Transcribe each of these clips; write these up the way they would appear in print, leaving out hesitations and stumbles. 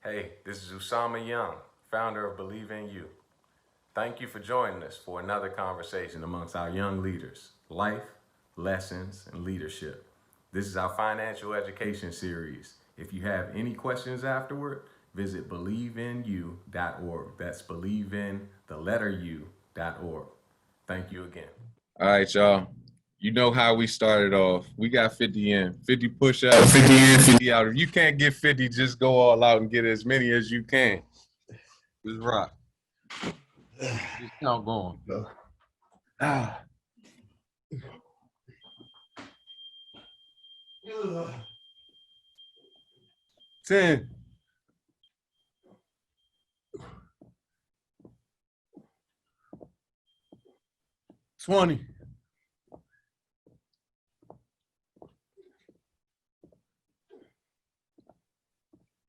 Hey, this is Usama Young, founder of Believe in You. Thank you for joining us for another conversation amongst our young leaders, life, lessons, and leadership. This is our financial education series. If you have any questions afterward, visit believeinyou.org. That's believe in the letter u.org. Thank you again. All right, y'all. You know how we started off. We got 50 in, 50 push-ups, 50 in, 50 out. If you can't get 50, just go all out and get as many as you can. Just rock. Just count going. Ah. 10. 20.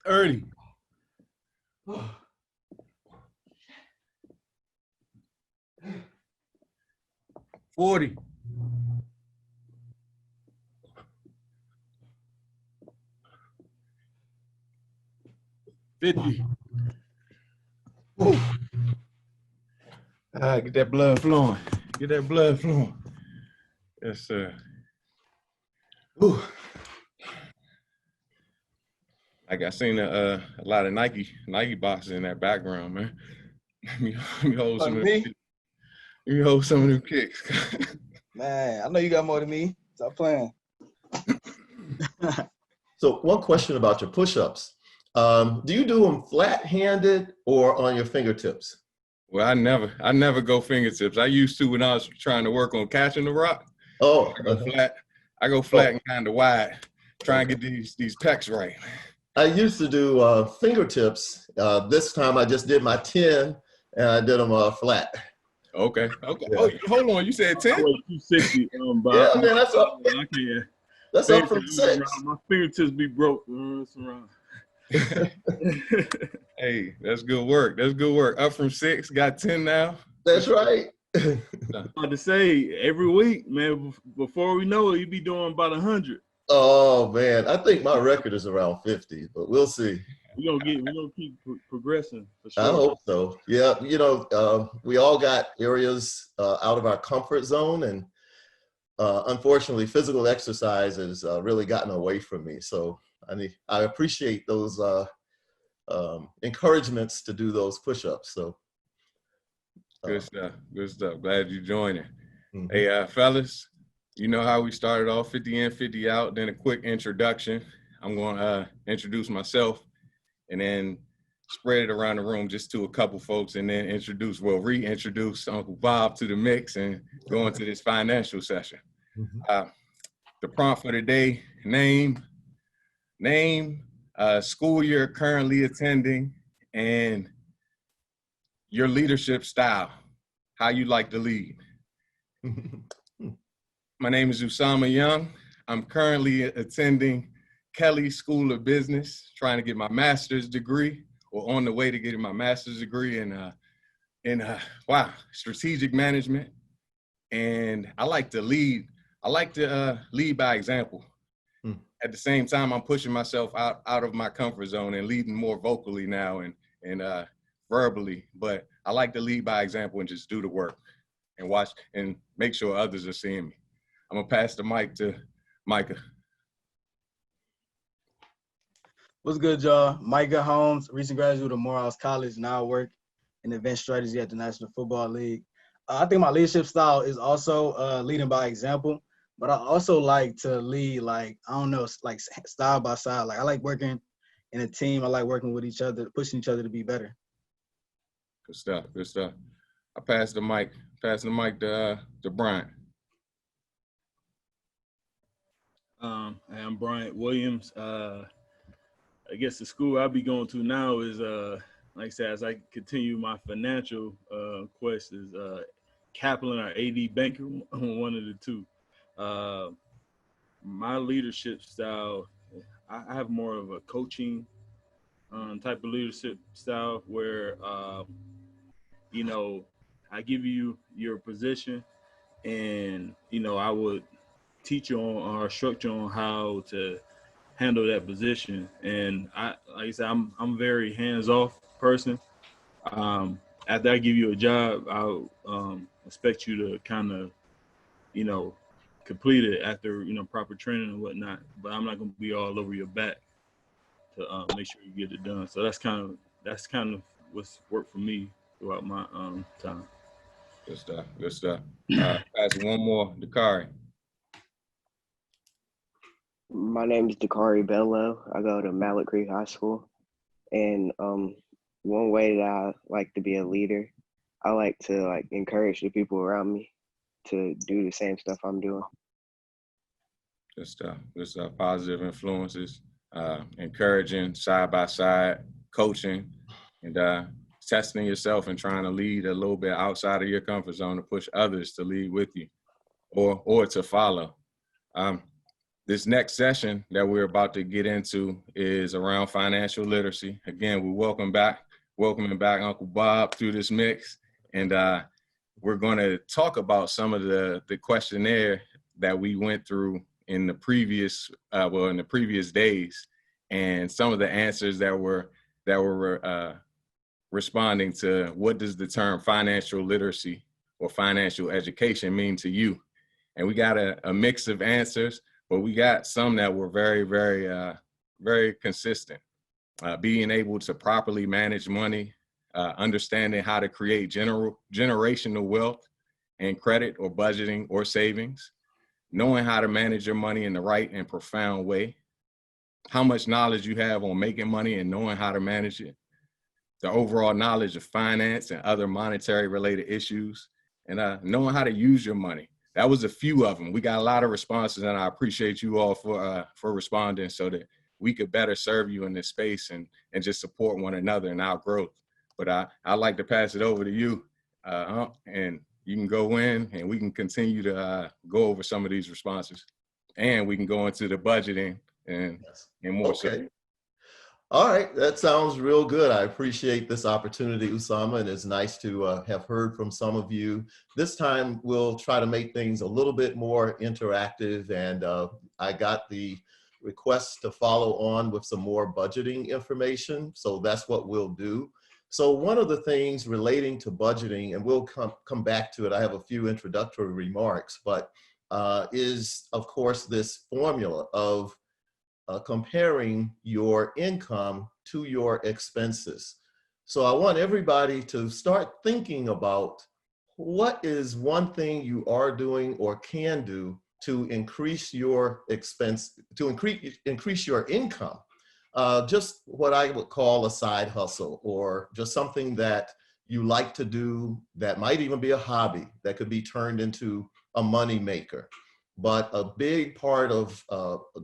30. 40. 50. Woo. Get that blood flowing. Get that blood flowing. Yes, sir. Woo. Like I seen a lot of Nike boxes in that background, man. Let me hold some of them. Let me hold some of them kicks. Man, I know you got more than me. Stop playing. So one question about your push-ups. Do you do them flat-handed or on your fingertips? Well, I never go fingertips. I used to when I was trying to work on catching the rock. Oh, I go flat and kind of wide, trying to get these pecs right. I used to do fingertips. This time I just did my 10 and I did them flat. Okay. Yeah. Oh, hold on. You said 10? I was 260, Bob. Yeah, man, that's up. I can't. That's up from 6. My fingertips be broke. It's around. Hey, that's good work. That's good work. Up from 6, got 10 now. That's right. Hard to say every week, man. Before we know it, you be doing about 100. Oh man, I think my record is around 50, but we'll see. We're gonna keep progressing for sure. I hope so. Yeah, we all got areas out of our comfort zone, and unfortunately, physical exercise has really gotten away from me. So I appreciate those encouragements to do those push-ups. So Good stuff. Glad you joined it. Mm-hmm. Hey, fellas, you know how we started off, 50 in, 50 out, then a quick introduction. I'm going to introduce myself and then spread it around the room just to a couple folks and then reintroduce Uncle Bob to the mix and go into this financial session. Mm-hmm. The prompt for today, name, school you're currently attending, and your leadership style, how you like to lead. My name is Usama Young. I'm currently attending Kelly School of Business, trying to get my master's degree, or on the way to getting my master's degree in strategic management. And I like to lead. I like to lead by example. At the same time, I'm pushing myself out of my comfort zone and leading more vocally now and verbally. But I like to lead by example and just do the work and watch and make sure others are seeing me. I'm gonna pass the mic to Micah. What's good, y'all? Micah Holmes, recent graduate of Morehouse College. Now I work in event strategy at the National Football League. I think my leadership style is also leading by example, but I also like to lead, like style by side. Like I like working in a team. I like working with each other, pushing each other to be better. Good stuff. I pass the mic to Brian. I'm Bryant Williams. I guess the school I'll be going to now is, like I said, as I continue my financial quest, is Kaplan or AD Banker, one of the two. My leadership style, I have more of a coaching type of leadership style where, I give you your position and, I would teach you on or structure on how to handle that position. And like I said, I'm a very hands-off person. After I give you a job, I'll expect you to kind of, you know, complete it after, you know, proper training and whatnot. But I'm not going to be all over your back to make sure you get it done. So that's kind of what's worked for me throughout my time. Good stuff. Good stuff. Pass one more, Dakari. My name is Dakaribello. I go to Mallet Creek High School. And one way that I like to be a leader, I like to like encourage the people around me to do the same stuff I'm doing. Good stuff. Good stuff. Positive influences, encouraging side by side, coaching, and testing yourself and trying to lead a little bit outside of your comfort zone to push others to lead with you or to follow. This next session that we're about to get into is around financial literacy. Again, we welcoming back Uncle Bob through this mix. And we're going to talk about some of the questionnaire that we went through in the previous days, and some of the answers that were responding to what does the term financial literacy or financial education mean to you. And we got a mix of answers, but we got some that were very, very, very consistent. Being able to properly manage money, understanding how to create generational wealth and credit or budgeting or savings, knowing how to manage your money in the right and profound way, how much knowledge you have on making money and knowing how to manage it, the overall knowledge of finance and other monetary related issues, and knowing how to use your money. That was a few of them. We got a lot of responses, and I appreciate you all for responding so that we could better serve you in this space and just support one another in our growth. But I'd like to pass it over to you, and you can go in and we can continue to go over some of these responses, and we can go into the budgeting and more. Okay. So. All right, that sounds real good. I appreciate this opportunity, Usama, and it's nice to have heard from some of you. This time, we'll try to make things a little bit more interactive, and I got the request to follow on with some more budgeting information, so that's what we'll do. So one of the things relating to budgeting, and we'll come back to it, I have a few introductory remarks, but is, of course, this formula of comparing your income to your expenses. So I want everybody to start thinking about what is one thing you are doing or can do to increase your expense, to increase your income. Just what I would call a side hustle, or just something that you like to do that might even be a hobby that could be turned into a money maker. But a big part of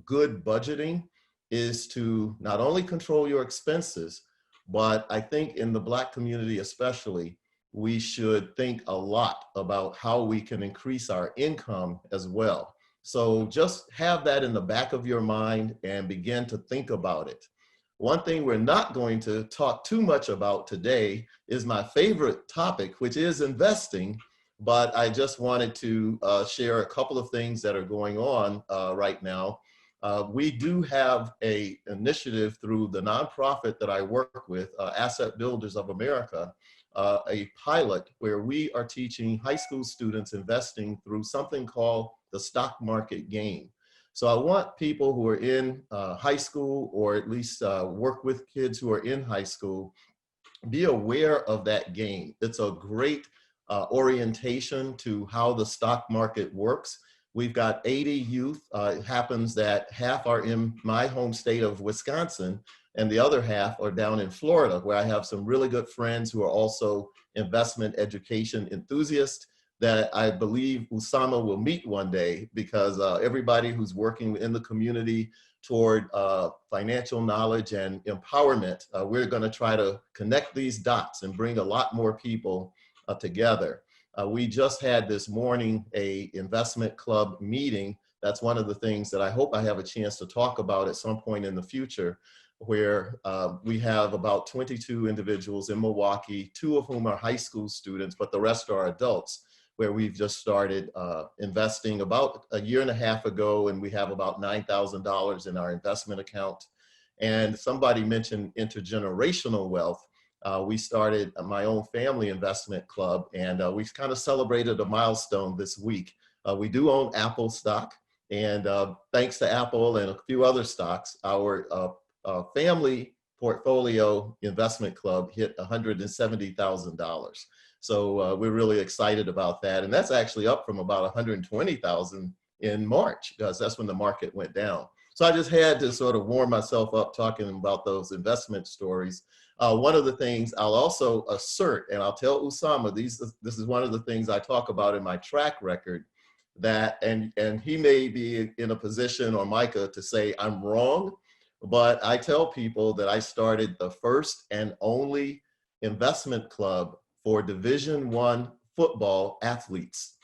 good budgeting is to not only control your expenses, but I think in the Black community especially, we should think a lot about how we can increase our income as well. So just have that in the back of your mind and begin to think about it. One thing we're not going to talk too much about today is my favorite topic, which is investing. But I just wanted to share a couple of things that are going on right now. We do have an initiative through the nonprofit that I work with, Asset Builders of America, a pilot where we are teaching high school students investing through something called the stock market game. So I want people who are in high school, or at least work with kids who are in high school, be aware of that game. It's a great orientation to how the stock market works. We've got 80 youth. It happens that half are in my home state of Wisconsin, and the other half are down in Florida, where I have some really good friends who are also investment education enthusiasts that I believe Usama will meet one day, because everybody who's working in the community toward financial knowledge and empowerment, we're going to try to connect these dots and bring a lot more people together. We just had this morning a investment club meeting. That's one of the things that I hope I have a chance to talk about at some point in the future, where we have about 22 individuals in Milwaukee, 2 of whom are high school students, but the rest are adults, where we've just started investing about a year and a half ago, and we have about $9,000 in our investment account. And somebody mentioned intergenerational wealth. We started my own family investment club, and we kind of celebrated a milestone this week. We do own Apple stock, and thanks to Apple and a few other stocks, our family portfolio investment club hit $170,000. So we're really excited about that. And that's actually up from about 120,000 in March, because that's when the market went down. So I just had to sort of warm myself up talking about those investment stories. One of the things I'll also assert, and I'll tell Usama, this is one of the things I talk about in my track record, that, and he may be in a position, or Micah, to say I'm wrong, but I tell people that I started the first and only investment club for Division I football athletes.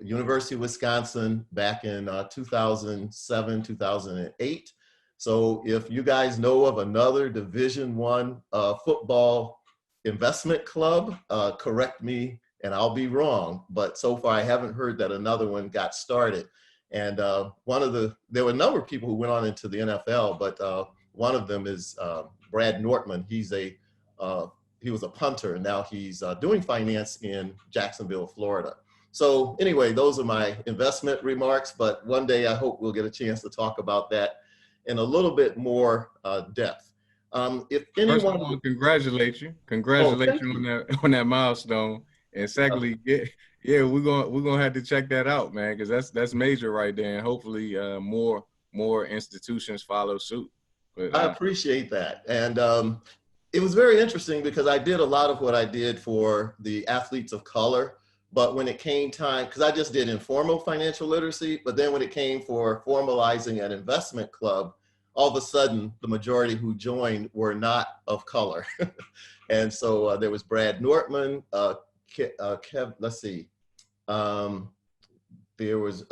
University of Wisconsin back in 2007, 2008. So if you guys know of another Division I football investment club, correct me and I'll be wrong. But so far I haven't heard that another one got started. And there were a number of people who went on into the NFL, but one of them is Brad Nortman. He was a punter, and now he's doing finance in Jacksonville, Florida. So anyway, those are my investment remarks, but one day I hope we'll get a chance to talk about that in a little bit more depth. If anyone— First, I want to congratulate you. Congratulate you on that milestone. And secondly, yeah, we're gonna have to check that out, man, because that's major right there. And hopefully more institutions follow suit. But, I appreciate that. And it was very interesting because I did a lot of what I did for the athletes of color. But when it came time, because I just did informal financial literacy, but then when it came for formalizing an investment club, all of a sudden the majority who joined were not of color. And so there was Brad Nortman, let's see. There was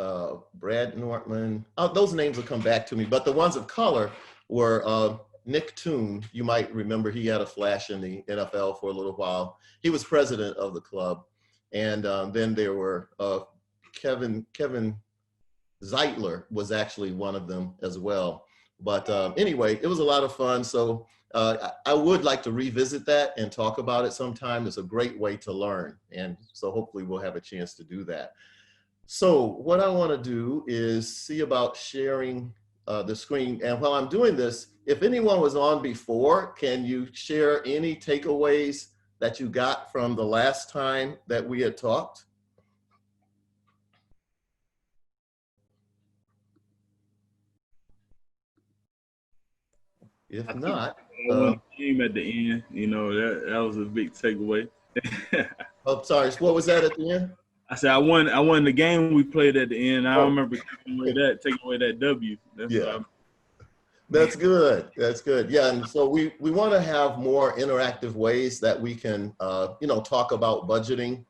Brad Nortman. Those names will come back to me, but the ones of color were Nick Toon. You might remember he had a flash in the NFL for a little while. He was president of the club. And then there were Kevin Zeitler was actually one of them as well. But anyway, it was a lot of fun. So I would like to revisit that and talk about it sometime. It's a great way to learn. And so hopefully we'll have a chance to do that. So what I want to do is see about sharing the screen. And while I'm doing this, if anyone was on before, can you share any takeaways that you got from the last time that we had talked? If not, I won the game at the end. You know, that was a big takeaway. oh, sorry, what was that at the end? I said I won the game we played at the end. I remember taking away that W. That's good. That's good. Yeah, and so we want to have more interactive ways that we can, talk about budgeting.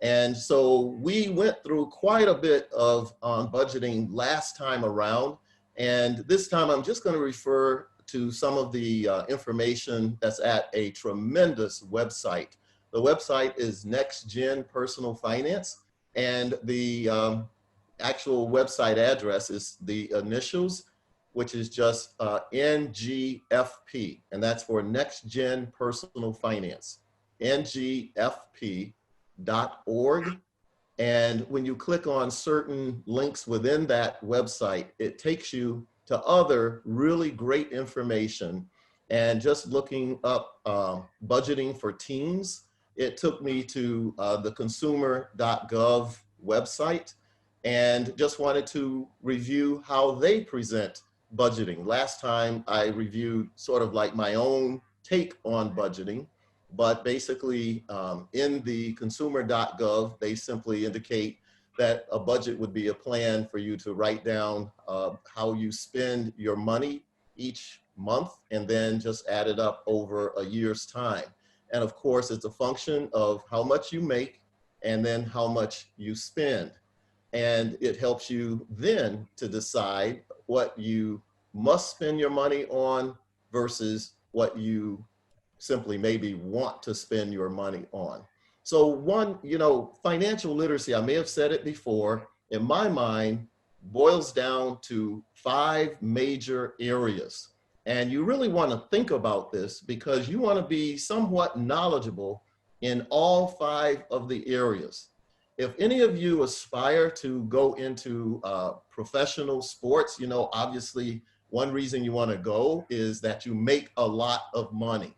And so we went through quite a bit on budgeting last time around. And this time I'm just going to refer to some of the information that's at a tremendous website. The website is Next Gen Personal Finance. And the actual website address is the initials, which is just NGFP, and that's for Next Gen Personal Finance, ngfp.org. And when you click on certain links within that website, it takes you to other really great information. And just looking up budgeting for teens, it took me to the consumer.gov website, and just wanted to review how they present budgeting. Last time I reviewed sort of like my own take on budgeting, but basically in the consumer.gov, they simply indicate that a budget would be a plan for you to write down how you spend your money each month and then just add it up over a year's time. And of course, it's a function of how much you make and then how much you spend. And it helps you then to decide what you must spend your money on versus what you simply maybe want to spend your money on. So one, you know, financial literacy, I may have said it before, in my mind, boils down to 5 major areas. And you really want to think about this because you want to be somewhat knowledgeable in all 5 of the areas. If any of you aspire to go into professional sports, you know, obviously one reason you want to go is that you make a lot of money,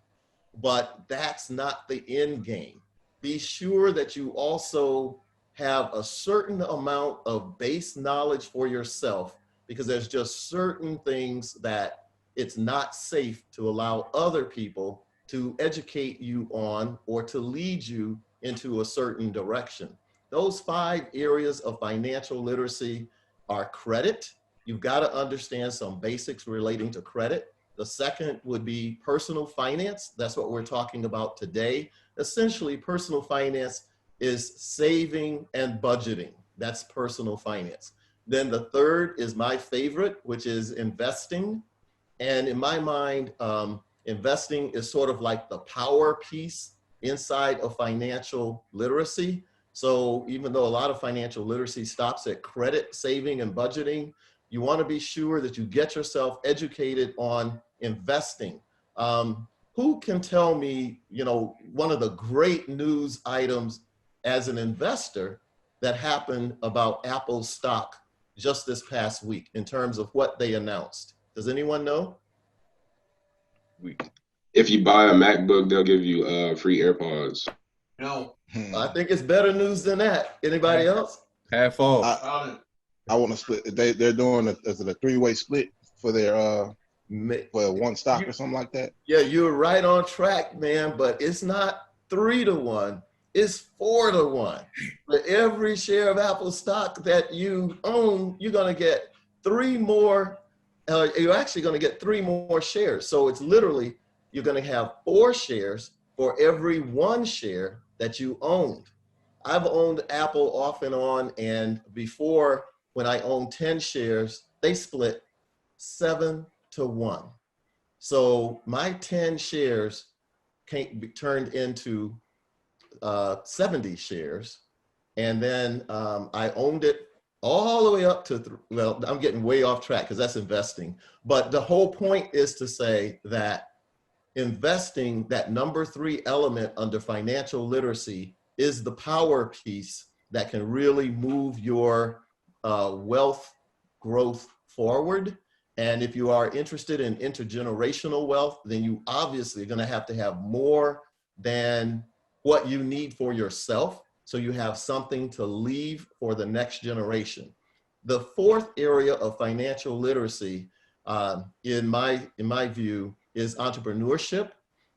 but that's not the end game. Be sure that you also have a certain amount of base knowledge for yourself, because there's just certain things that it's not safe to allow other people to educate you on or to lead you into a certain direction. Those 5 areas of financial literacy are credit. You've got to understand some basics relating to credit. The second would be personal finance. That's what we're talking about today. Essentially, personal finance is saving and budgeting. That's personal finance. Then the third is my favorite, which is investing. And in my mind, investing is sort of like the power piece inside of financial literacy. So even though a lot of financial literacy stops at credit, saving, and budgeting, you want to be sure that you get yourself educated on investing. Who can tell me, you know, one of the great news items as an investor that happened about Apple stock just this past week in terms of what they announced? Does anyone know? If you buy a MacBook, they'll give you free AirPods. No. I think it's better news than that. Anybody else? Half off. I want to split. They're doing a 3-way split for their for one stock or something like that. Yeah, you're right on track, man. But it's not 3-to-1. It's 4-to-1. For every share of Apple stock that you own, you're gonna get 3 more. You're actually gonna get 3 more shares. So it's literally you're gonna have 4 shares for every 1 share that you owned. I've owned Apple off and on, and before, when I owned 10 shares, they split 7-to-1. So my 10 shares can't be turned into 70 shares. And then I owned it all the way up to, well, I'm getting way off track because that's investing. But the whole point is to say that investing, that number 3 element under financial literacy, is the power piece that can really move your wealth growth forward. And if you are interested in intergenerational wealth, then you obviously are going to have more than what you need for yourself, so you have something to leave for the next generation. The 4th area of financial literacy, in my view, is entrepreneurship.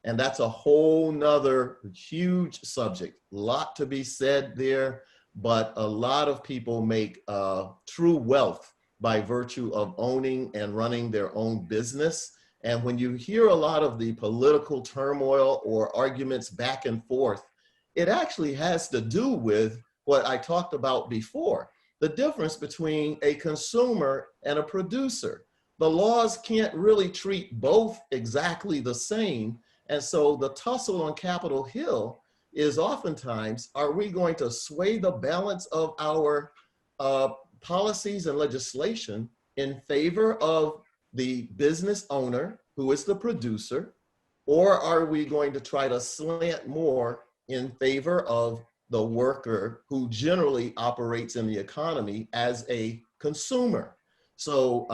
And that's a whole nother huge subject. A lot to be said there, but a lot of people make true wealth by virtue of owning and running their own business. And when you hear a lot of the political turmoil or arguments back and forth, it actually has to do with what I talked about before, the difference between a consumer and a producer. The laws can't really treat both exactly the same. And so the tussle on Capitol Hill is oftentimes, are we going to sway the balance of our policies and legislation in favor of the business owner, who is the producer, or are we going to try to slant more in favor of the worker, who generally operates in the economy as a consumer? So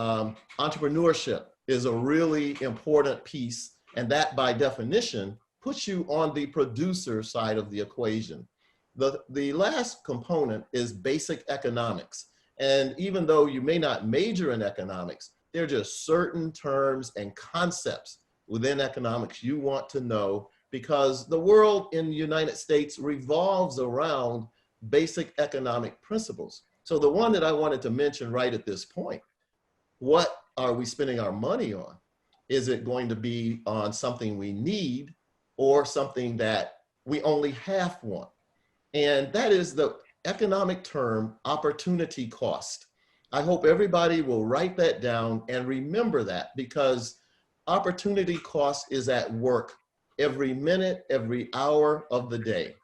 entrepreneurship is a really important piece, and that by definition puts you on the producer side of the equation. The last component is basic economics. And even though you may not major in economics, there are just certain terms and concepts within economics you want to know, because the world in the United States revolves around basic economic principles. So the one that I wanted to mention right at this point, what are we spending our money on? Is it going to be on something we need or something that we only half want? And that is the economic term, opportunity cost. I hope everybody will write that down and remember that, because opportunity cost is at work every minute, every hour of the day.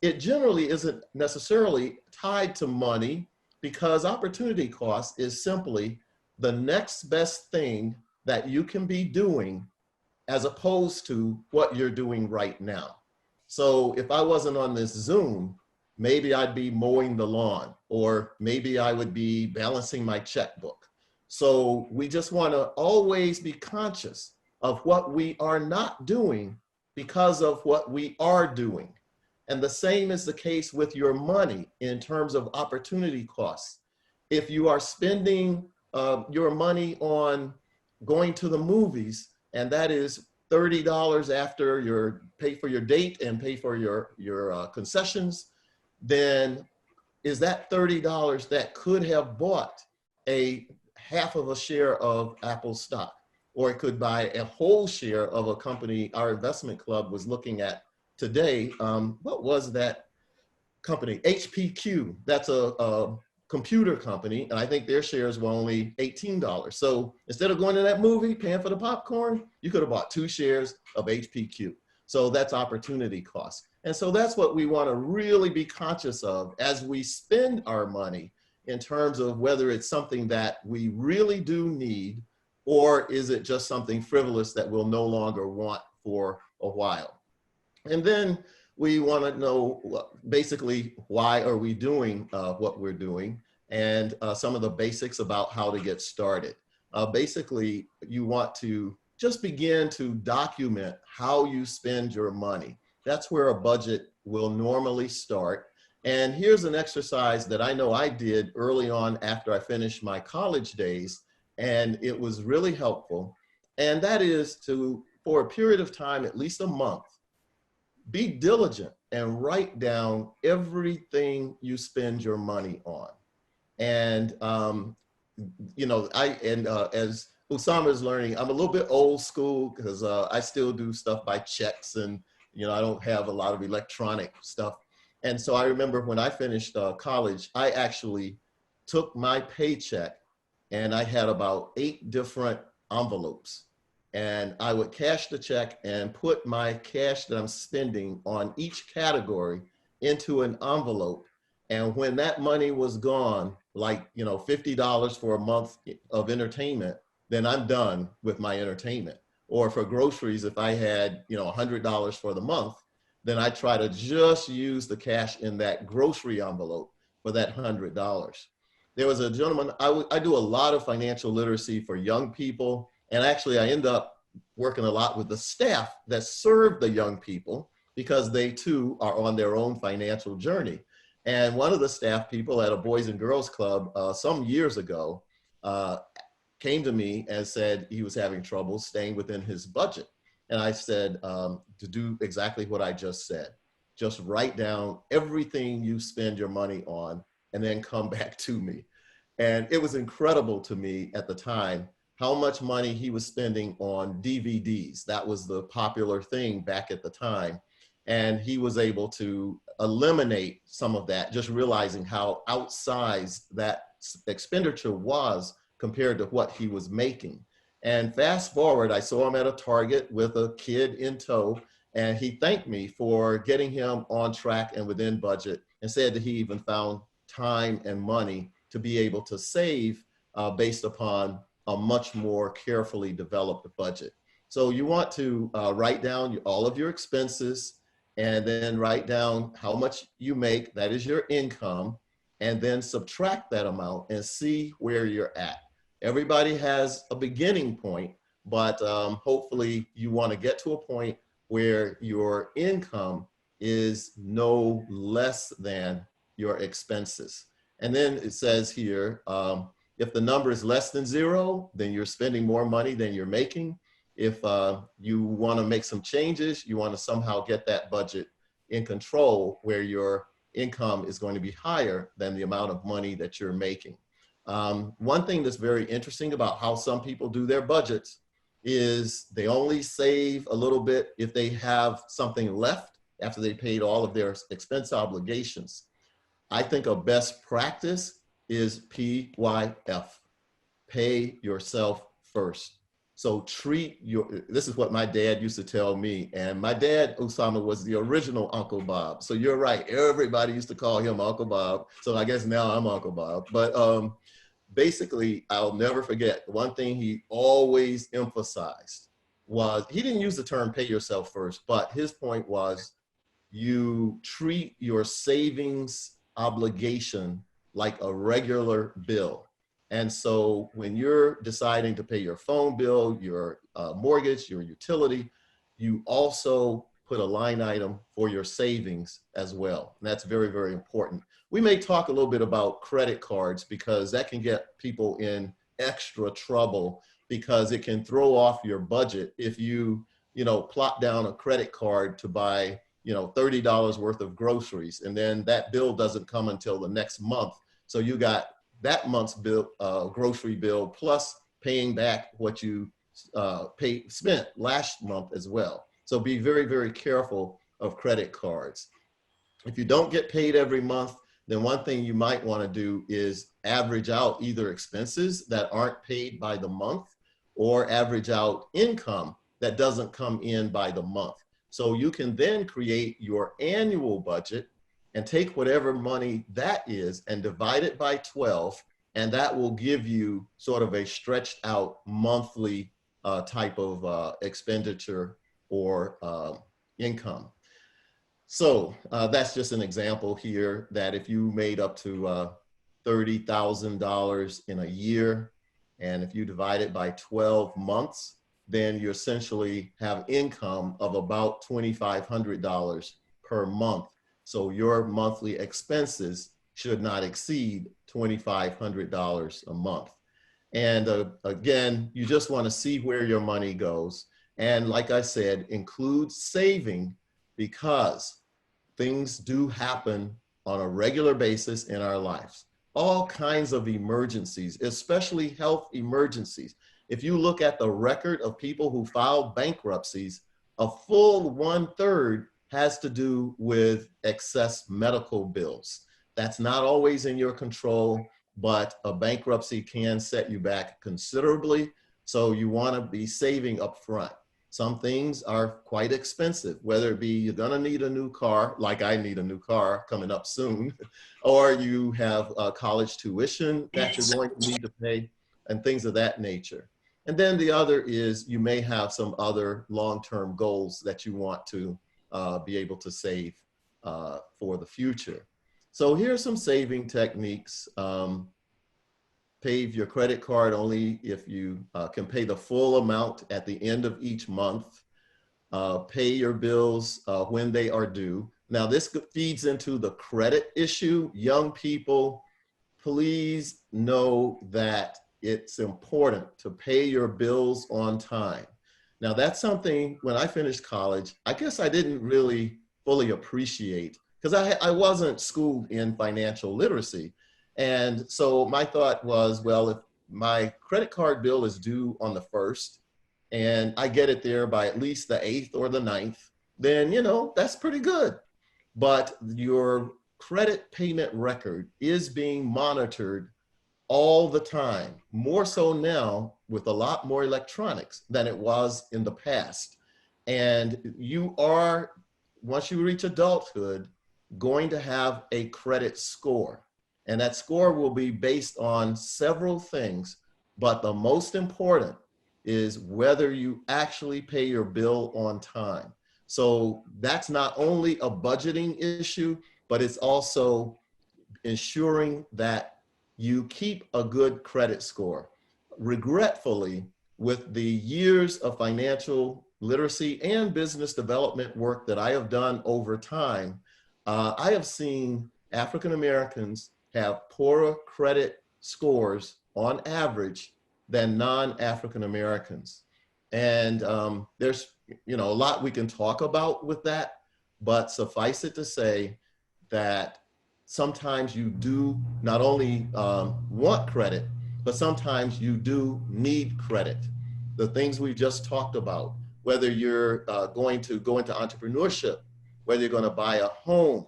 it generally isn't necessarily tied to money, because opportunity cost is simply the next best thing that you can be doing as opposed to what you're doing right now. So if I wasn't on this Zoom, maybe I'd be mowing the lawn, or maybe I would be balancing my checkbook. So we just want to always be conscious of what we are not doing because of what we are doing. And the same is the case with your money in terms of opportunity costs. If you are spending your money on going to the movies, and that is $30 after you pay for your date and pay for your concessions, then is that $30 that could have bought a half of a share of Apple stock, or it could buy a whole share of a company our investment club was looking at today. What was that company? HPQ. That's a computer company, and I think their shares were only $18. So instead of going to that movie, paying for the popcorn, you could have bought 2 shares of HPQ. So that's opportunity cost. And so that's what we want to really be conscious of as we spend our money, in terms of whether it's something that we really do need, or is it just something frivolous that we'll no longer want for a while. And then we want to know basically why are we doing what we're doing, and some of the basics about how to get started. Basically, you want to just begin to document how you spend your money. That's where a budget will normally start. And here's an exercise that I know I did early on after I finished my college days, and it was really helpful. And that is to, for a period of time, at least a month, be diligent and write down everything you spend your money on. And, you know, as Usama is learning, I'm a little bit old school, because I still do stuff by checks, and, you know, I don't have a lot of electronic stuff. And so I remember when I finished college, I actually took my paycheck and I had about 8 different envelopes. And I would cash the check and put my cash that I'm spending on each category into an envelope. And when that money was gone, like, you know, $50 for a month of entertainment, then I'm done with my entertainment. Or for groceries, if I had, you know, $100 for the month, then I try to just use the cash in that grocery envelope for that $100. There was a gentleman, I do a lot of financial literacy for young people. And actually, I end up working a lot with the staff that serve the young people, because they too are on their own financial journey. And one of the staff people at a Boys and Girls Club some years ago came to me and said he was having trouble staying within his budget. And I said to do exactly what I just said. Just write down everything you spend your money on and then come back to me. And it was incredible to me at the time how much money he was spending on DVDs. That was the popular thing back at the time. And he was able to eliminate some of that, just realizing how outsized that expenditure was compared to what he was making. And fast forward, I saw him at a Target with a kid in tow, and he thanked me for getting him on track and within budget, and said that he even found time and money to be able to save based upon a much more carefully developed budget. So you want to write down all of your expenses, and then write down how much you make, that is your income, and then subtract that amount and see where you're at. Everybody has a beginning point, but hopefully you want to get to a point where your income is no less than your expenses. And then it says here, if the number is less than 0, then you're spending more money than you're making. If you want to make some changes, you want to somehow get that budget in control where your income is going to be higher than the amount of money that you're making. One thing that's very interesting about how some people do their budgets is they only save a little bit if they have something left after they paid all of their expense obligations. I think a best practice is PYF, pay yourself first. So this is what my dad used to tell me. And my dad, Osama, was the original Uncle Bob. So you're right. Everybody used to call him Uncle Bob. So I guess now I'm Uncle Bob. But basically, I'll never forget, one thing he always emphasized was, he didn't use the term pay yourself first, but his point was, you treat your savings obligation like a regular bill. And so when you're deciding to pay your phone bill, your mortgage, your utility, you also put a line item for your savings as well. And that's very, very important. We may talk a little bit about credit cards, because that can get people in extra trouble, because it can throw off your budget if you plop down a credit card to buy $30 worth of groceries, and then that bill doesn't come until the next month. So you got that month's bill, grocery bill, plus paying back what you spent last month as well. So be very, very careful of credit cards. If you don't get paid every month, then one thing you might want to do is average out either expenses that aren't paid by the month, or average out income that doesn't come in by the month. So you can then create your annual budget and take whatever money that is and divide it by 12, and that will give you sort of a stretched out monthly type of expenditure or income. So that's just an example here, that if you made up to $30,000 in a year, and if you divide it by 12 months, then you essentially have income of about $2,500 per month. So your monthly expenses should not exceed $2,500 a month. And again, you just want to see where your money goes. And like I said, include saving, because things do happen on a regular basis in our lives. All kinds of emergencies, especially health emergencies. If you look at the record of people who filed bankruptcies, a full 1/3 has to do with excess medical bills. That's not always in your control, but a bankruptcy can set you back considerably. So you want to be saving up front. Some things are quite expensive, whether it be you're gonna need a new car, like I need a new car coming up soon, or you have college tuition that you're going to need to pay, and things of that nature. And then the other is, you may have some other long-term goals that you want to be able to save for the future. So here's some saving techniques. Pay your credit card only if you can pay the full amount at the end of each month. Pay your bills when they are due. Now this feeds into the credit issue. Young people, please know that it's important to pay your bills on time. Now that's something, when I finished college, I guess I didn't really fully appreciate, because I wasn't schooled in financial literacy. And so my thought was, well, if my credit card bill is due on the 1st and I get it there by at least the 8th or the 9th, then, that's pretty good. But your credit payment record is being monitored all the time, more so now with a lot more electronics than it was in the past. And you are, once you reach adulthood, going to have a credit score. And that score will be based on several things, but the most important is whether you actually pay your bill on time. So that's not only a budgeting issue, but it's also ensuring that you keep a good credit score. Regretfully, with the years of financial literacy and business development work that I have done over time, I have seen African Americans have poorer credit scores on average than non-African Americans. And there's a lot we can talk about with that, but suffice it to say that sometimes you do not only want credit, but sometimes you do need credit. The things we just talked about, whether you're going to go into entrepreneurship, whether you're going to buy a home,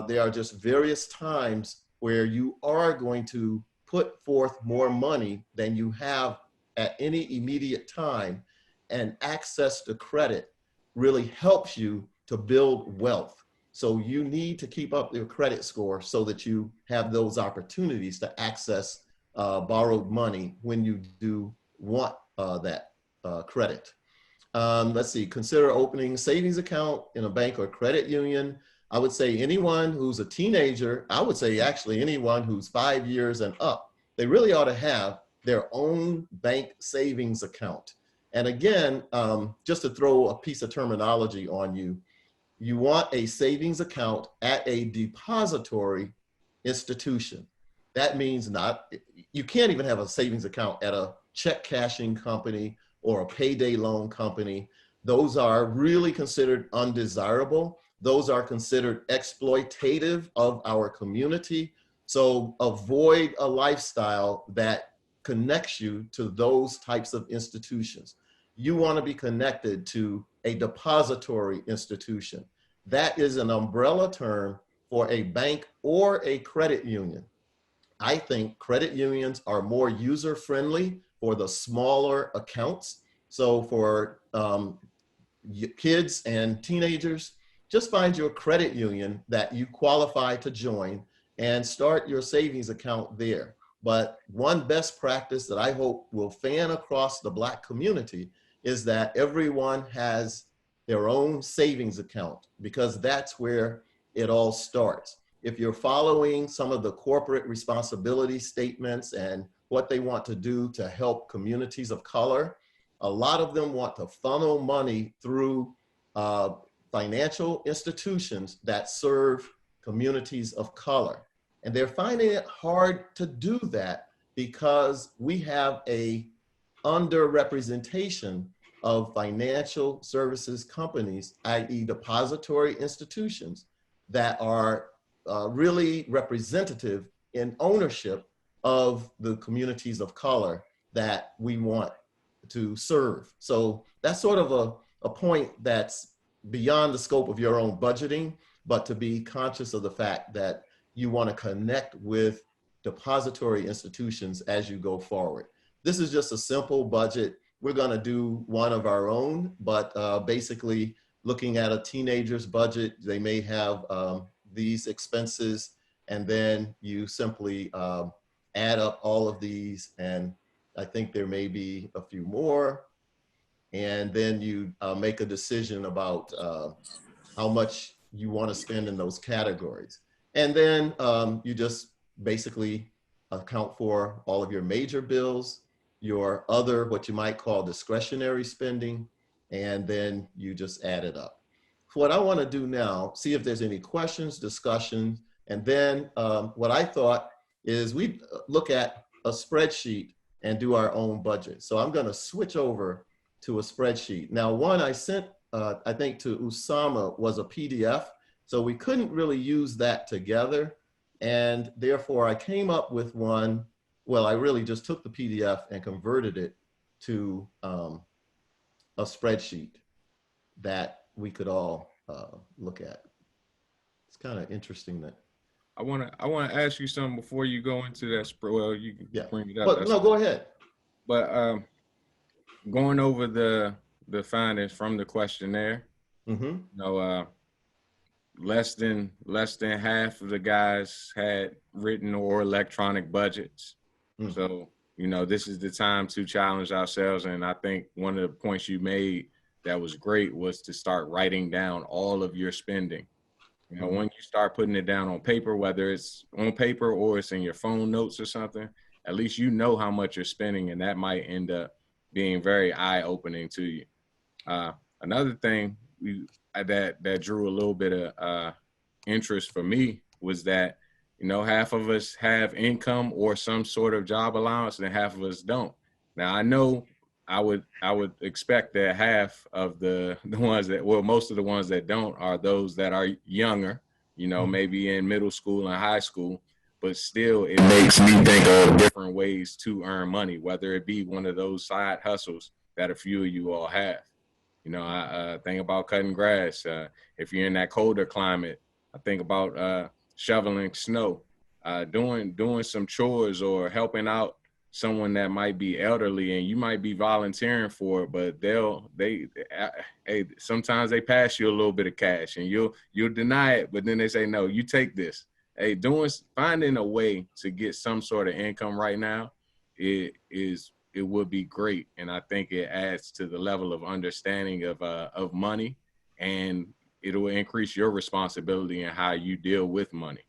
there are just various times where you are going to put forth more money than you have at any immediate time, and access to credit really helps you to build wealth. So you need to keep up your credit score so that you have those opportunities to access borrowed money when you do want that credit. Let's see, consider opening savings account in a bank or credit union. I would say anyone who's a teenager, I would say actually anyone who's 5 years and up, they really ought to have their own bank savings account. And again, just to throw a piece of terminology on you, you want a savings account at a depository institution. That means you can't even have a savings account at a check cashing company or a payday loan company. Those are really considered undesirable. Those are considered exploitative of our community. So avoid a lifestyle that connects you to those types of institutions. You want to be connected to a depository institution. That is an umbrella term for a bank or a credit union. I think credit unions are more user-friendly for the smaller accounts. So for kids and teenagers, just find your credit union that you qualify to join and start your savings account there. But one best practice that I hope will fan across the Black community is that everyone has their own savings account, because that's where it all starts. If you're following some of the corporate responsibility statements and what they want to do to help communities of color, a lot of them want to funnel money through financial institutions that serve communities of color. And they're finding it hard to do that because we have a underrepresentation of financial services companies, i.e. depository institutions that are really representative in ownership of the communities of color that we want to serve. So that's sort of a point that's beyond the scope of your own budgeting, but to be conscious of the fact that you want to connect with depository institutions as you go forward. This is just a simple budget. We're going to do one of our own, but basically looking at a teenager's budget, they may have these expenses, and then you simply add up all of these, and I think there may be a few more, and then you make a decision about how much you want to spend in those categories. And then you just basically account for all of your major bills, your other, what you might call discretionary spending, and then you just add it up. What I want to do now, see if there's any questions, discussion, and then what I thought is we look at a spreadsheet and do our own budget. So I'm going to switch over to a spreadsheet. Now, one I sent, I think to Usama, was a PDF. So we couldn't really use that together. And therefore I came up with one. Well, I really just took the PDF and converted it to a spreadsheet that we could all look at. It's kind of interesting that. I want to ask you something before you go into that. Well, you can bring it up. But no, go ahead. But going over the findings from the questionnaire, you know, less than half of the guys had written or electronic budgets. So, you know, this is the time to challenge ourselves. And I think one of the points you made that was great was to start writing down all of your spending. You know, when you start putting it down on paper, whether it's on paper or it's in your phone notes or something, at least you know how much you're spending, and that might end up being very eye-opening to you. Another thing that drew a little bit of interest for me was that, you know, half of us have income or some sort of job allowance and half of us don't. Now, I know I would expect that half of the ones that, well, most of the ones that don't are those that are younger, you know, maybe in middle school and high school, but still it makes me think of different ways to earn money, whether it be one of those side hustles that a few of you all have. You know, I think about cutting grass. If you're in that colder climate, I think about shoveling snow, doing some chores or helping out someone that might be elderly and you might be volunteering for it, but hey, sometimes they pass you a little bit of cash and you'll deny it, but then they say, no, you take this. Hey, finding a way to get some sort of income right now, it would be great. And I think it adds to the level of understanding of money, and it will increase your responsibility in how you deal with money.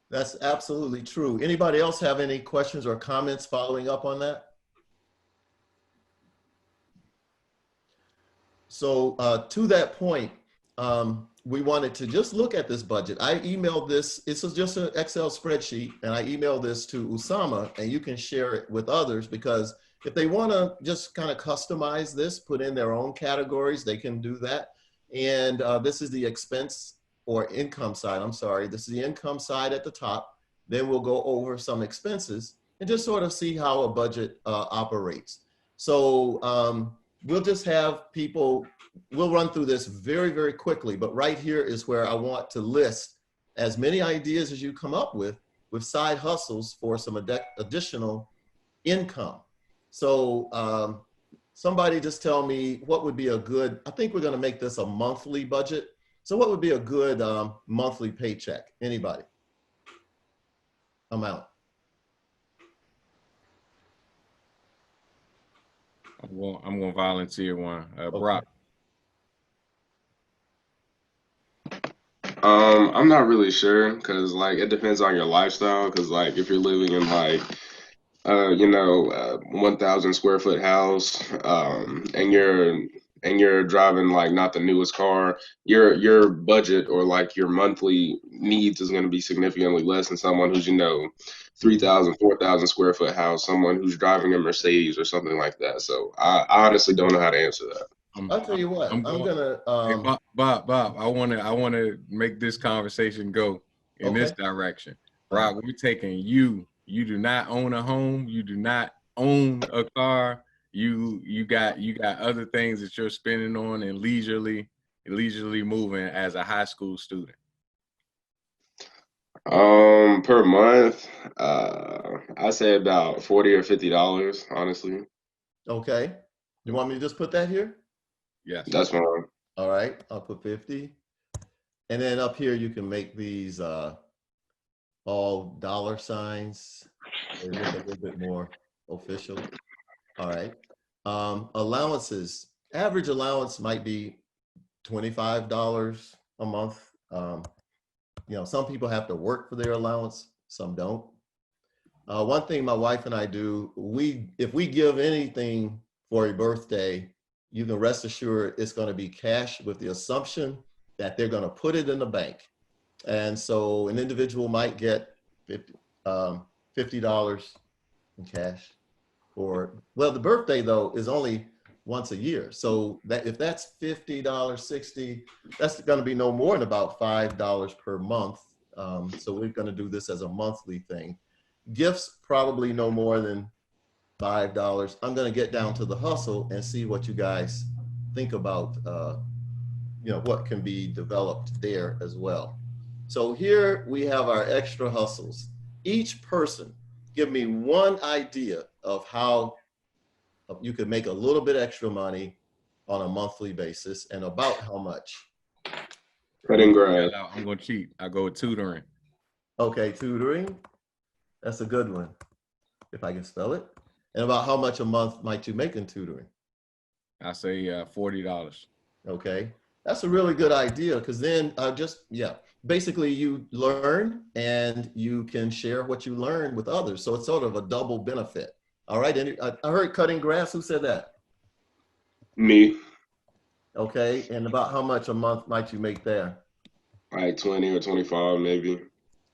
That's absolutely true. Anybody else have any questions or comments following up on that? So to that point, we wanted to just look at this budget. I emailed this. This is just an Excel spreadsheet, and I emailed this to Usama, and you can share it with others, because if they want to just kind of customize this, put in their own categories, they can do that. And this is the expense or income side. I'm sorry. This is the income side at the top. Then we'll go over some expenses and just sort of see how a budget operates. So we'll just have people, we'll run through this very, very quickly, but right here is where I want to list as many ideas as you come up with side hustles for some additional income. So somebody just tell me what would be a good, I think we're going to make this a monthly budget. So what would be a good monthly paycheck? Anybody? Amount. I'm going to volunteer one. Brock. I'm not really sure, because like it depends on your lifestyle. Because like if you're living in like 1,000 square foot house, and you're driving like not the newest car, your budget or like your monthly needs is going to be significantly less than someone who's 3,000, 4,000 square foot house, someone who's driving a Mercedes or something like that. So I honestly don't know how to answer that. I'll tell you what, I'm gonna hey, Bob, I wanna make this conversation go in this direction. Brock, we're taking you do not own a home, you do not own a car, you got other things that you're spending on and leisurely moving as a high school student. Per month, I say about $40 or $50, honestly. Okay. You want me to just put that here? Yes. That's fine. All right, I'll put 50. And then up here, you can make these all dollar signs. They look a little bit more official. All right. Allowances. Average allowance might be $25 a month. Some people have to work for their allowance, some don't. One thing my wife and I do, if we give anything for a birthday, you can rest assured it's going to be cash with the assumption that they're going to put it in the bank. And so an individual might get $50 in cash the birthday though is only once a year. So that if that's $50, $60, that's going to be no more than about $5 per month. So we're going to do this as a monthly thing. Gifts, probably no more than $5. I'm going to get down to the hustle and see what you guys think about, what can be developed there as well. So here we have our extra hustles. Each person give me one idea of how you could make a little bit extra money on a monthly basis, and about how much. Cutting grass. I'm going to cheat. I go with tutoring. Okay, tutoring. That's a good one, if I can spell it. And about how much a month might you make in tutoring? I say $40. Okay, that's a really good idea, because then basically you learn and you can share what you learn with others. So it's sort of a double benefit. All right, and I heard cutting grass. Who said that? Me. Okay, and about how much a month might you make there? Like 20 or 25 maybe.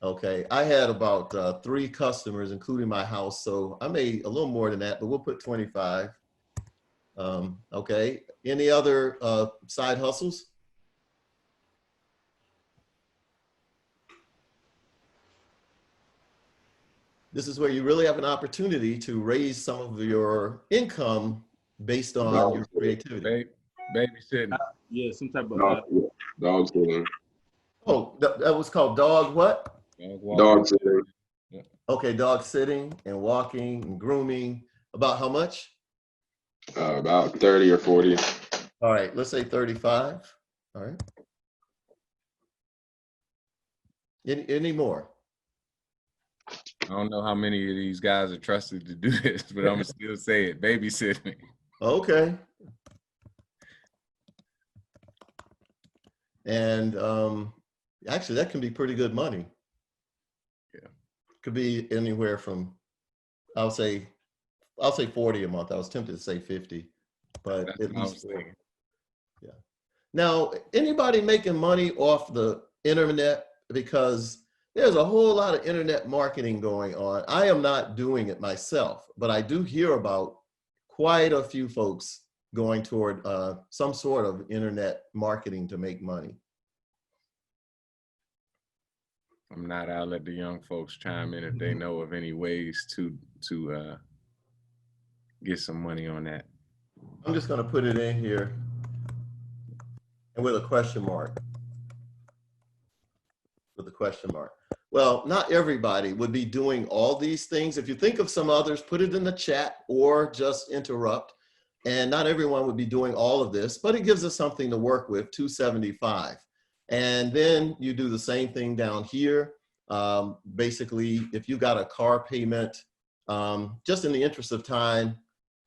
Okay, I had about 3 customers, including my house, so I made a little more than that, but we'll put 25. Okay, any other side hustles? This is where you really have an opportunity to raise some of your income based on your creativity. Babysitting. Yeah, some type of dog sitting. Oh, that was called dog what? Dog sitting. Okay, dog sitting and walking and grooming. About how much? About 30 or 40. All right, let's say 35. All right. Any more? I don't know how many of these guys are trusted to do this, but I'm gonna still say it. Babysitting. Okay. And actually, that can be pretty good money. Yeah. Could be anywhere from, I'll say 40 a month. I was tempted to say 50, but That's at what I was least thinking. yeah. Now, anybody making money off the internet? Because there's a whole lot of internet marketing going on. I am not doing it myself, but I do hear about quite a few folks going toward some sort of internet marketing to make money. I'm not. I'll let the young folks chime in if they know of any ways to get some money on that. I'm just going to put it in here and with a question mark. With a question mark. Well, not everybody would be doing all these things. If you think of some others, put it in the chat or just interrupt. And not everyone would be doing all of this, but it gives us something to work with, 275. And then you do the same thing down here. Basically, if you got a car payment, just in the interest of time,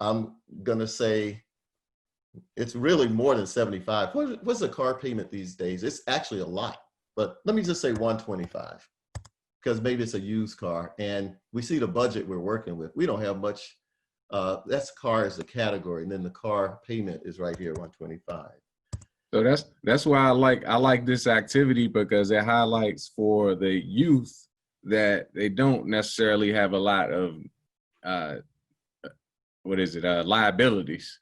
I'm gonna say it's really more than 75. What's a car payment these days? It's actually a lot, but let me just say 125, because maybe it's a used car and we see the budget we're working with. We don't have much. That's car as a category, and then the car payment is right here, 125. So that's why I like this activity, because it highlights for the youth that they don't necessarily have a lot of liabilities.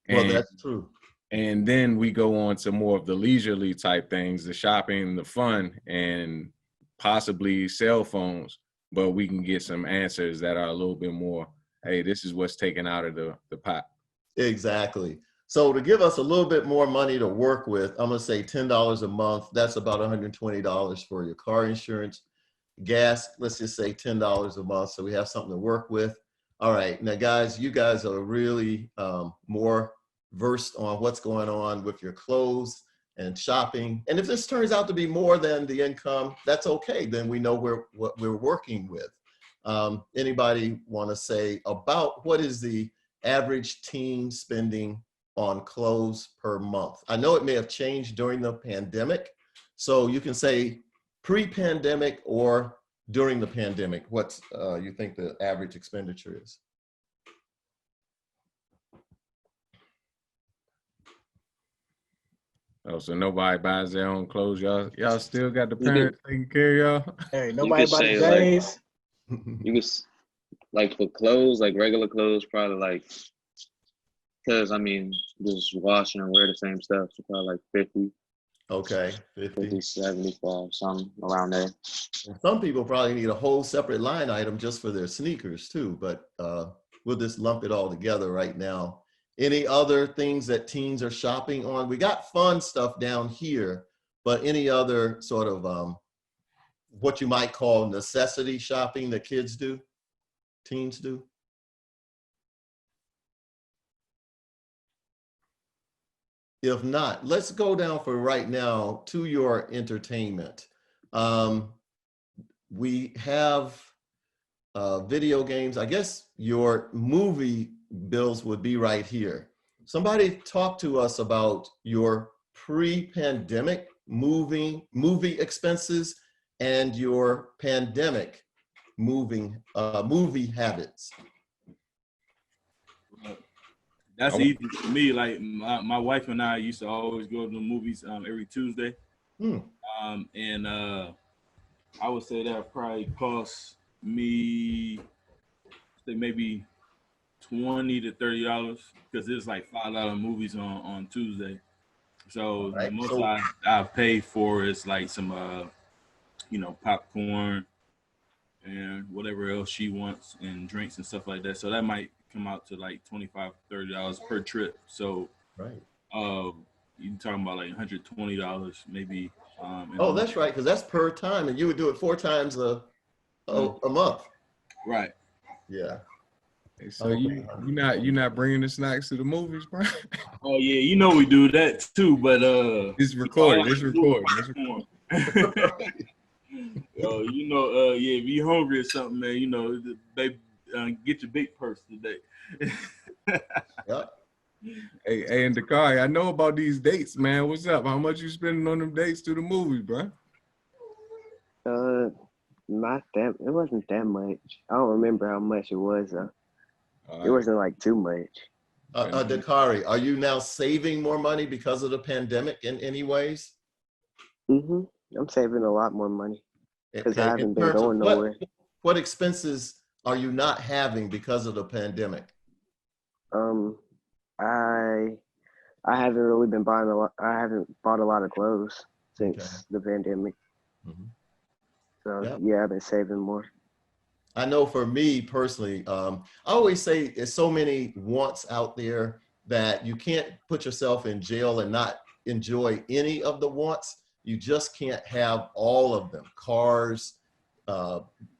Well, And, that's true. and then we go on to more of the leisurely type things, the shopping, the fun, and possibly cell phones, but we can get some answers that are a little bit more, hey, this is what's taken out of the pot. Exactly. So to give us a little bit more money to work with, I'm gonna say $10 a month. That's about $120 for your car insurance. Gas, let's just say $10 a month, so we have something to work with. All right, now guys, you guys are really more versed on what's going on with your clothes and shopping. And if this turns out to be more than the income, that's okay. Then we know what we're working with. Anybody want to say about what is the average teen spending on clothes per month? I know it may have changed during the pandemic, so you can say pre-pandemic or during the pandemic, what you think the average expenditure is. Oh, so nobody buys their own clothes. Y'all still got the parents taking care of y'all? Hey, You nobody could about the say like days. you could like for clothes, like regular clothes, probably like, because I mean, just washing and wear the same stuff, so probably like 50, Okay, 50. 75, something around there. And some people probably need a whole separate line item just for their sneakers too, but we'll just lump it all together right now. Any other things that teens are shopping on? We got fun stuff down here, but any other sort of what you might call necessity shopping that kids do, teens do? If not, let's go down for right now to your entertainment. We have video games. I guess your movie bills would be right here. Somebody talk to us about your pre-pandemic movie expenses and your pandemic movie habits. That's easy for me. Like my wife and I used to always go to the movies every Tuesday. And I would say that probably cost me maybe $20 to $30, because it's like $5 movies on Tuesday. So Right. the most I pay for is like some popcorn and whatever else she wants and drinks and stuff like that. So that might come out to like $25, $30 per trip. So right. You're talking about like $120 maybe. Oh, that's right, because that's per time, and you would do it 4 times a month. Right. Yeah. Hey, so you not bringing the snacks to the movies, bro? Oh yeah, you know we do that too, but It's recorded. It's recorded. Yo, yeah, if you hungry or something, man, they get your big purse today. Yep. Hey, and Dakari, I know about these dates, man. What's up? How much you spending on them dates to the movies, bro? Not that. It wasn't that much. I don't remember how much it was though. All It right. wasn't like too much. Dakari, are you now saving more money because of the pandemic in any ways? I'm saving a lot more money because I Okay. In haven't been terms of going nowhere. what expenses are you not having because of the pandemic? I haven't really been buying a lot. I haven't bought a lot of clothes since the pandemic. So yeah, I've been saving more. I know for me personally, I always say there's so many wants out there that you can't put yourself in jail and not enjoy any of the wants. You just can't have all of them. Cars,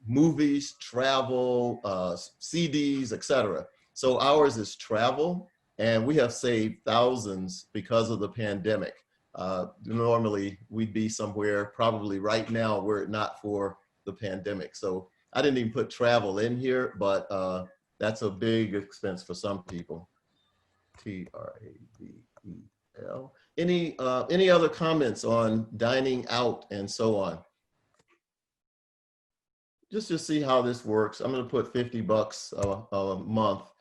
movies, travel, CDs, etc. So ours is travel, and we have saved thousands because of the pandemic. Normally we'd be somewhere probably right now were it not for the pandemic. So I didn't even put travel in here, but that's a big expense for some people. TRAVEL. Any other comments on dining out and so on? Just to see how this works, I'm going to put $50 a month.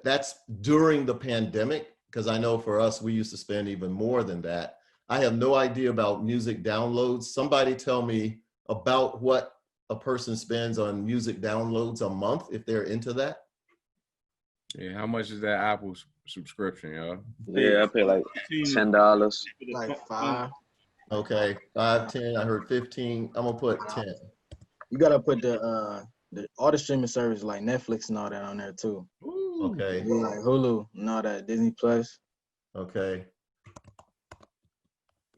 That's during the pandemic, because I know for us, we used to spend even more than that. I have no idea about music downloads. Somebody tell me about what a person spends on music downloads a month if they're into that. Yeah, how much is that Apple subscription, y'all? Yeah, I pay like $10. Like 5. Okay, 5, 10. I heard 15. I'm gonna put 10. You gotta put all the streaming services like Netflix and all that on there too. Okay. Yeah, like Hulu and all that, Disney Plus. Okay.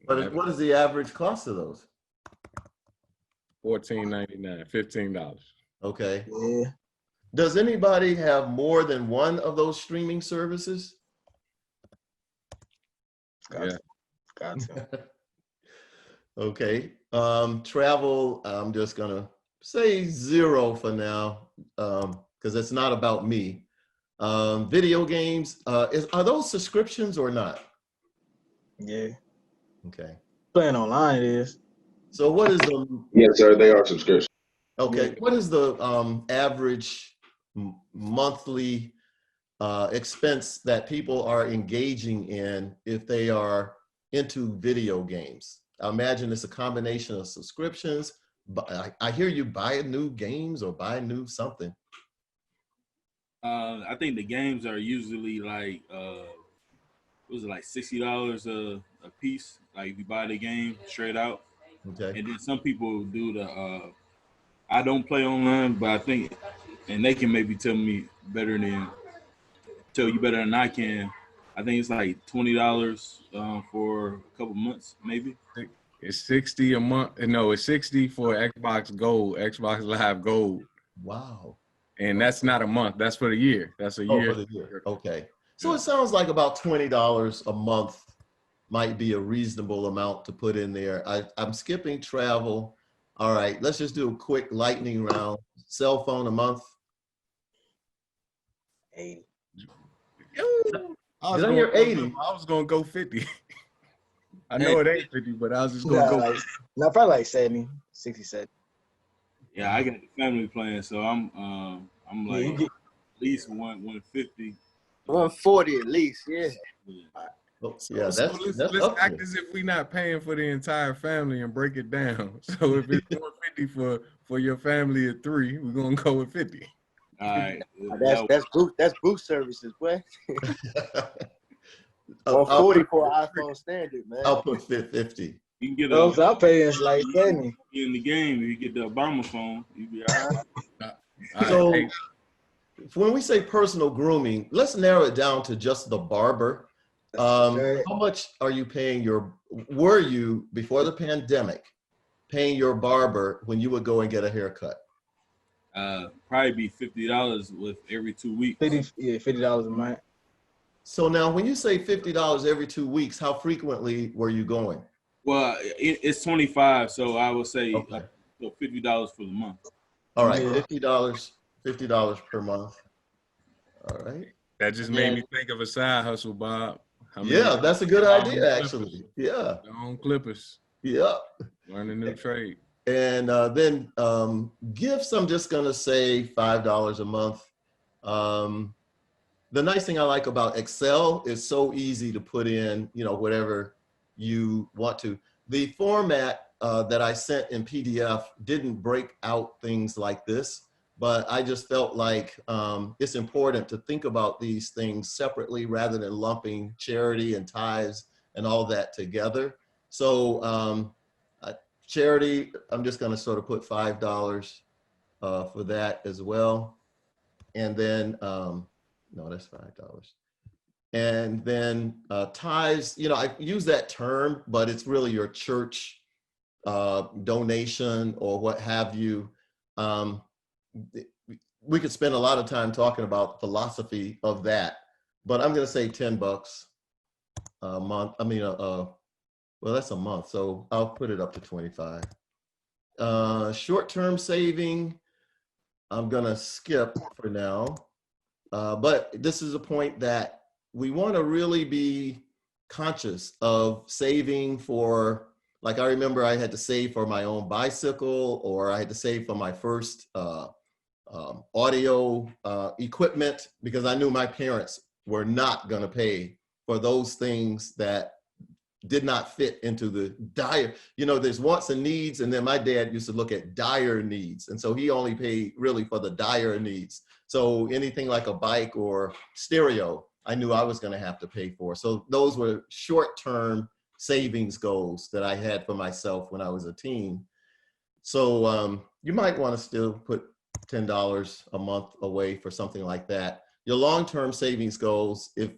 But what is the average cost of those? $14.99, $15. Okay. Yeah. Does anybody have more than one of those streaming services? Got to. Okay. Travel, I'm just gonna say 0 for now, because it's not about me. Video games, are those subscriptions or not? Yeah. Okay. Playing online it is. So what is the Yes, sir. They are subscriptions. okay? Yeah. What is the average monthly expense that people are engaging in if they are into video games? I imagine it's a combination of subscriptions. But I hear you buy new games or buy new something. I think the games are usually like was it like $60 a piece? Like if you buy the game straight out. Okay. And then some people do the I don't play online, but I think, and they can maybe tell you better than I can. I think it's like $20 for a couple months, maybe. It's 60 a month. No, it's 60 for Xbox Gold, Xbox Live Gold. Wow. And that's not a month. That's for the year. That's a year. Oh, for the year. Okay. So it sounds like about $20 a month might be a reasonable amount to put in there. I'm skipping travel. All right, let's just do a quick lightning round. Cell phone a month. 80. Did I hear 80? I was gonna go 50. I know it ain't 50, but I was just gonna go. No, probably like 70, 67. Yeah, I got the family plan, so I'm like at least 150. 140 at least, yeah. Yeah, let's act as if we're not paying for the entire family and break it down. So if it's 150 for your family of 3, we're gonna go with 50. All right. That's boost services, boy. 140 for iPhone standard, man. I'll put 50. You can get those I'm paying like 70. In the game, if you get the Obama phone, you be all right. So when we say personal grooming, let's narrow it down to just the barber. How much are you paying were you before the pandemic paying your barber when you would go and get a haircut? Probably be $50 with every 2 weeks. $50 a month. So now when you say $50 every 2 weeks, how frequently were you going? Well, it's 25, so I would say Okay. so $50 for the month. All right, Yeah. $50 per month. All right. That just made me think of a side hustle, Bob. Yeah, that's a good idea, actually. Yeah. On Clippers. Yeah. Learn a new trade. And then gifts, I'm just going to say $5 a month. The nice thing I like about Excel is so easy to put in, you know, whatever you want to. The format that I sent in PDF didn't break out things like this, but I just felt like it's important to think about these things separately rather than lumping charity and tithes and all that together. So charity, I'm just going to sort of put $5 for that as well. And then, no, that's $5. And then tithes, you know, I use that term, but it's really your church donation or what have you. We could spend a lot of time talking about philosophy of that, but I'm going to say $10 a month. I mean, well, that's a month, so I'll put it up to 25. Short-term saving, I'm gonna skip for now. But this is a point that we want to really be conscious of saving for, like I remember I had to save for my own bicycle, or I had to save for my first audio equipment, because I knew my parents were not gonna pay for those things that did not fit into the dire, you know, there's wants and needs, and then my dad used to look at dire needs, and so he only paid really for the dire needs. So anything like a bike or stereo, I knew I was going to have to pay for. So those were short-term savings goals that I had for myself when I was a teen. So you might want to still put $10 a month away for something like that. Your long-term savings goals, if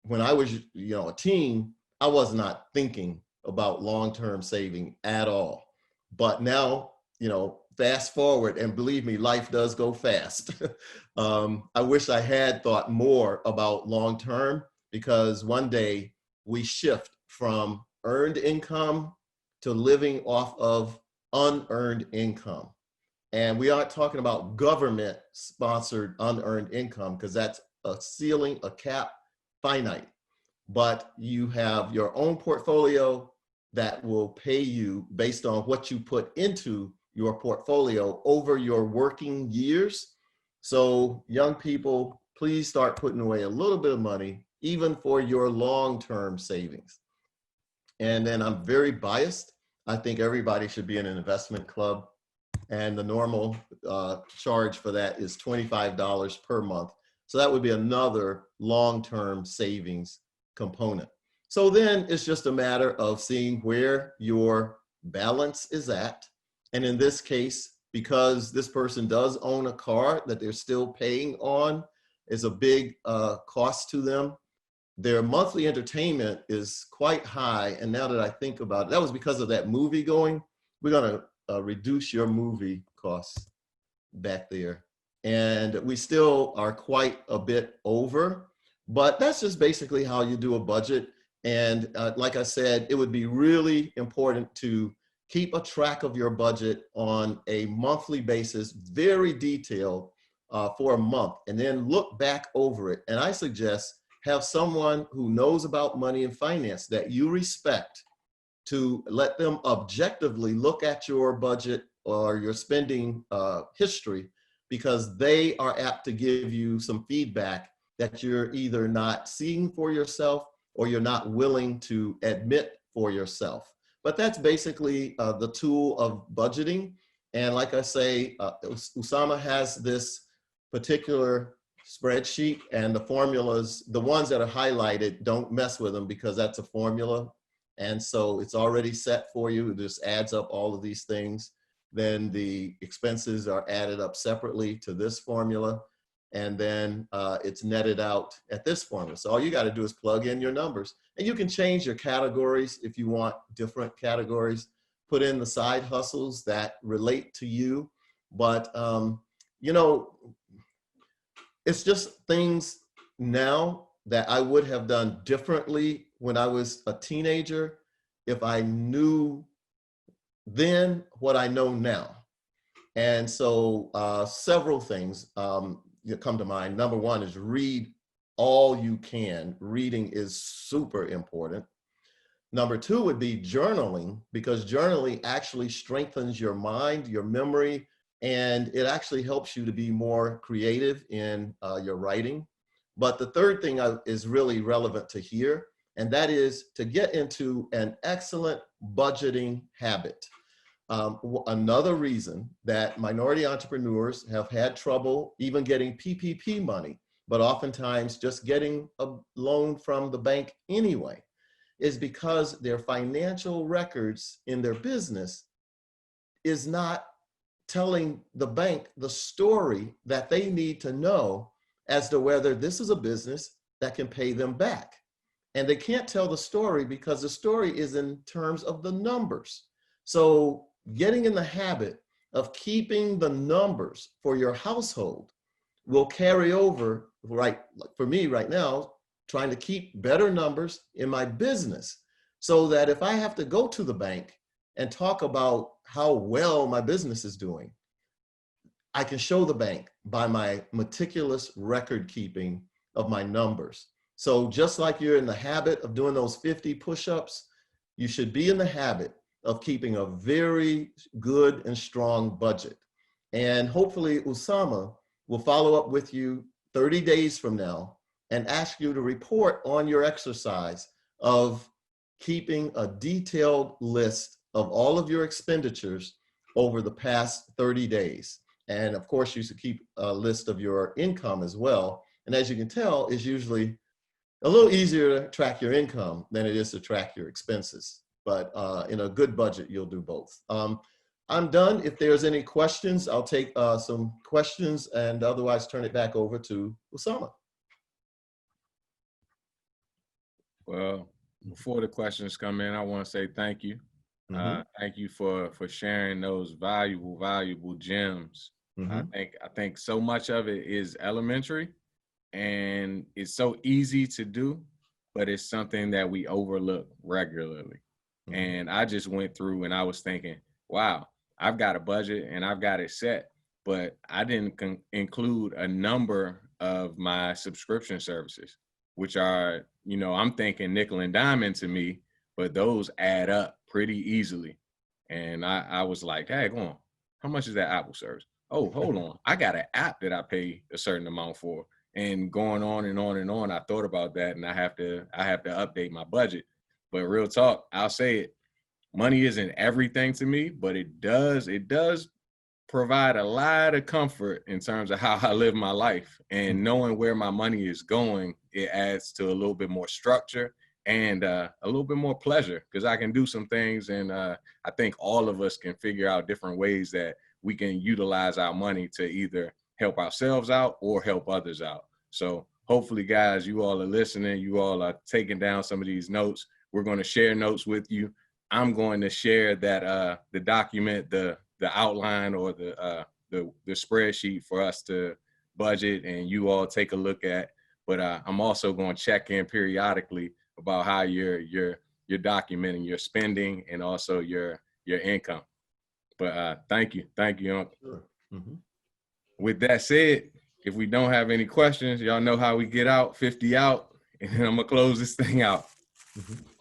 when I was, you know, a teen, I was not thinking about long-term saving at all. But now, you know, fast forward, and believe me, life does go fast. I wish I had thought more about long-term, because one day we shift from earned income to living off of unearned income. And we aren't talking about government-sponsored unearned income, because that's a ceiling, a cap, finite. But you have your own portfolio that will pay you based on what you put into your portfolio over your working years. So young people, please start putting away a little bit of money, even for your long-term savings. And then I'm very biased. I think everybody should be in an investment club. And the normal charge for that is $25 per month. So that would be another long-term savings component. So then it's just a matter of seeing where your balance is at. And in this case, because this person does own a car that they're still paying on, is a big cost to them. Their monthly entertainment is quite high. And now that I think about it, that was because of that movie going. We're going to reduce your movie costs back there. And we still are quite a bit over. But that's just basically how you do a budget. And like I said, it would be really important to keep a track of your budget on a monthly basis, very detailed for a month, and then look back over it. And I suggest have someone who knows about money and finance that you respect to let them objectively look at your budget or your spending history, because they are apt to give you some feedback that you're either not seeing for yourself or you're not willing to admit for yourself. But that's basically the tool of budgeting. And like I say, Usama has this particular spreadsheet, and the formulas, the ones that are highlighted, don't mess with them, because that's a formula. And so it's already set for you. It just adds up all of these things. Then the expenses are added up separately to this formula. And then it's netted out at this formula. So all you got to do is plug in your numbers, and you can change your categories if you want different categories. Put in the side hustles that relate to you. But you know, it's just things now that I would have done differently when I was a teenager if I knew then what I know now. And so several things come to mind. Number one is read all you can. Reading is super important. Number two would be journaling, because journaling actually strengthens your mind, your memory, and it actually helps you to be more creative in your writing. But the third thing is really relevant to here, and that is to get into an excellent budgeting habit. Another reason that minority entrepreneurs have had trouble even getting PPP money, but oftentimes just getting a loan from the bank anyway, is because their financial records in their business is not telling the bank the story that they need to know as to whether this is a business that can pay them back. And they can't tell the story because the story is in terms of the numbers. So getting in the habit of keeping the numbers for your household will carry over, right? For me right now, trying to keep better numbers in my business so that if I have to go to the bank and talk about how well my business is doing, I can show the bank by my meticulous record keeping of my numbers. So just like you're in the habit of doing those 50 push-ups, you should be in the habit of keeping a very good and strong budget. And hopefully Usama will follow up with you 30 days from now and ask you to report on your exercise of keeping a detailed list of all of your expenditures over the past 30 days. And of course, you should keep a list of your income as well. And as you can tell, it's usually a little easier to track your income than it is to track your expenses. But in a good budget, you'll do both. I'm done. If there's any questions, I'll take some questions and otherwise turn it back over to Usama. Well, before the questions come in, I want to say thank you. Thank you for sharing those valuable gems. I think so much of it is elementary and it's so easy to do, but it's something that we overlook regularly. And I just went through and I was thinking, wow, I've got a budget and I've got it set, but I didn't include a number of my subscription services, which are, you know, I'm thinking nickel and diamond to me, but those add up pretty easily. And I was like, hey, go on, how much is that Apple service? Oh, hold on, I got an app that I pay a certain amount for. And going on and on and on, I thought about that, and I have to update my budget. But real talk, I'll say it, money isn't everything to me, but it does provide a lot of comfort in terms of how I live my life. And knowing where my money is going, it adds to a little bit more structure and a little bit more pleasure, because I can do some things. And I think all of us can figure out different ways that we can utilize our money to either help ourselves out or help others out. So hopefully, guys, you all are listening. You all are taking down some of these notes. We're going to share notes with you. I'm going to share that the document, the outline, or the spreadsheet for us to budget, and you all take a look at. But I'm also going to check in periodically about how you're documenting your spending and also your income. But thank you, Uncle. Sure. With that said, if we don't have any questions, y'all know how we get out. 50 out, and then I'm gonna close this thing out.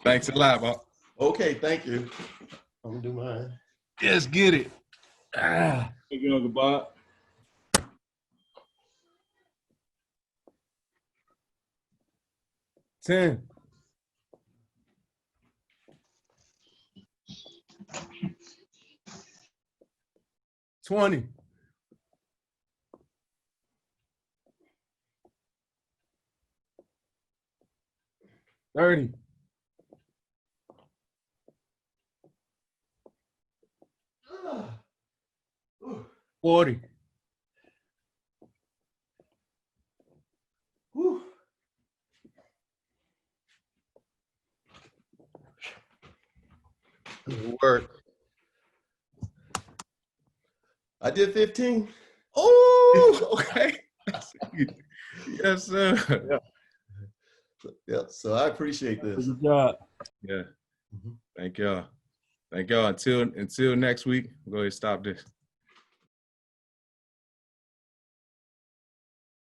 Thanks a lot, Bob. Okay, thank you. I'm gonna do mine. Let's get it. Thank you, Uncle Bob. $10. $20. $30. $40. Good work. I did 15. Oh! Okay. Yes, sir. Yeah. So I appreciate this. Good job. Yeah. Thank y'all. Thank y'all. Until next week, go ahead and stop this.